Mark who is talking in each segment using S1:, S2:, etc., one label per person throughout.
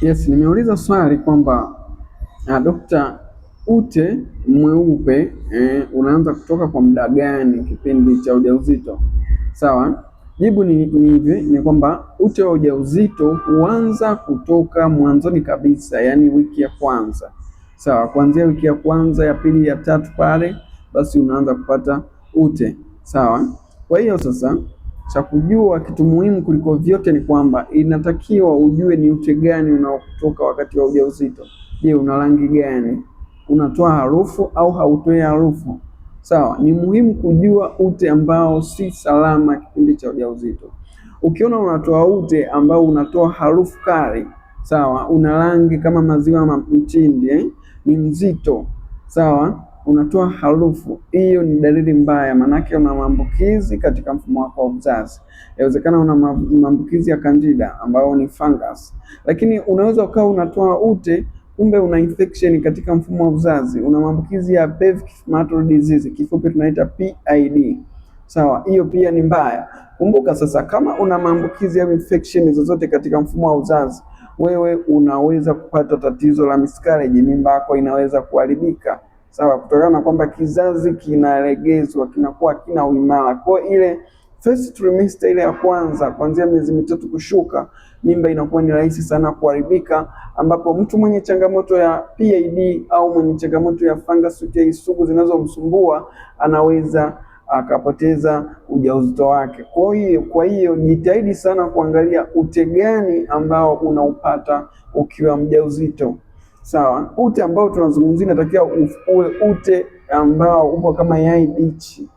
S1: Yes, nimeuliza swali kwamba dokta, ute mweupe unaanza kutoka kwa muda gani kipindi cha ujauzito? Sawa, jibu ni hivi, ni kwamba ute wa ujauzito huanza kutoka mwanzoni kabisa, yaani wiki ya kwanza. Sawa, kuanzia wiki ya kwanza, ya pili, ya tatu pale, basi unaanza kupata ute. Sawa, kwa hiyo sasa cha kujua, kitu muhimu kuliko vyote ni kwamba inatakiwa ujue ni ute gani unaotoka wakati wa ujauzito. Je, una rangi gani? Unatoa harufu au hautoi harufu? Sawa, ni muhimu kujua ute ambao si salama kipindi cha ujauzito. Ukiona unatoa ute ambao unatoa harufu kali, sawa, una rangi kama maziwa mtindi, ni mzito, sawa, unatoa harufu, hiyo ni dalili mbaya, maanake una maambukizi katika mfumo wako wa uzazi. Inawezekana una maambukizi ya Candida ambao ni fungus. Lakini unaweza ukawa unatoa ute kumbe una infection katika mfumo wa uzazi, una maambukizi ya pelvic inflammatory disease, kifupi tunaita PID. Sawa, hiyo pia ni mbaya. Kumbuka sasa, kama una maambukizi ya infection zozote katika mfumo wa uzazi, wewe unaweza kupata tatizo la miscarriage, mimba yako inaweza kuharibika. Sawa, kutokana na kwamba kizazi kinalegezwa, kinakuwa kina uimara. Kwa ile first trimester ile ya kwanza, kuanzia miezi mitatu kushuka, mimba inakuwa ni rahisi sana kuharibika, ambapo mtu mwenye changamoto ya PID au mwenye changamoto ya fungus UTI sugu zinazomsumbua anaweza akapoteza ujauzito wake. Kwa hiyo jitahidi sana kuangalia ute gani ambao unaupata ukiwa mjauzito. Sawa, ute ambao tunazungumzia inatakiwa uwe ute ambao upo kama yai bichi.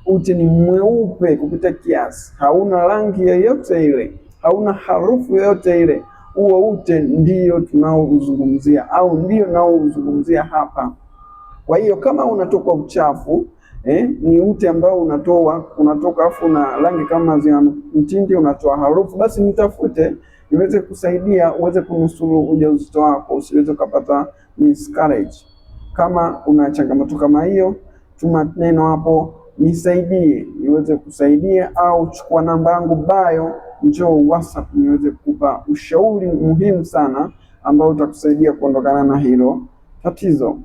S1: Ute ni mweupe kupita kiasi, hauna rangi yoyote ile, hauna harufu yoyote ile. Huo ute ndio tunaozungumzia au ndio naozungumzia hapa. Kwa hiyo kama unatoka uchafu ni ute ambao unatoka afu na rangi kama zina mtindi, unatoa harufu, basi nitafute niweze kusaidia uweze kunusuru ujauzito wako usiweze kupata miscarriage. Kama una changamoto kama hiyo, tuma neno hapo nisaidie niweze kusaidia, au chukua namba yangu bio, njoo WhatsApp niweze kukupa ushauri muhimu sana ambao utakusaidia kuondokana na hilo tatizo.